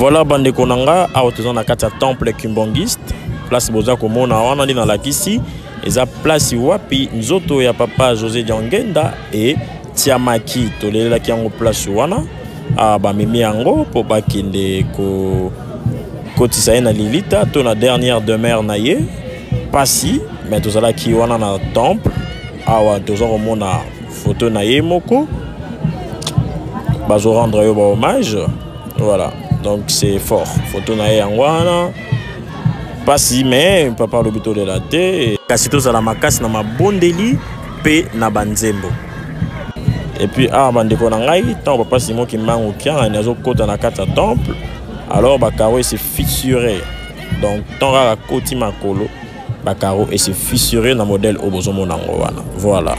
Voilà bande konanga a tozana na kati ya temple kimbongiste place boza komona wana ndi na lakisi eza place wapi nzoto ya papa José Diangenda et Tiamaki tolela ki yango place wana ba mimi yango po bakende ko kotisa na lilita to na dernière demeure na ye pasi mais tozala ki wana na temple awa tozala komona photo na ye moko bazo rendre yo ba hommage voilà. Donc c'est fort. Photo na yangwana. Pas si mais papa lobito de la té. Kasito za la makasi na mabondeli pe na banzembo. Et puis bandeko na ngai tant papa Simon ki mangu kia nazo kota na kata temple. Alors ba caro est fissuré. Donc tant ra koti makolo ba caro est fissuré na modèle obozomo nango wana. Voilà.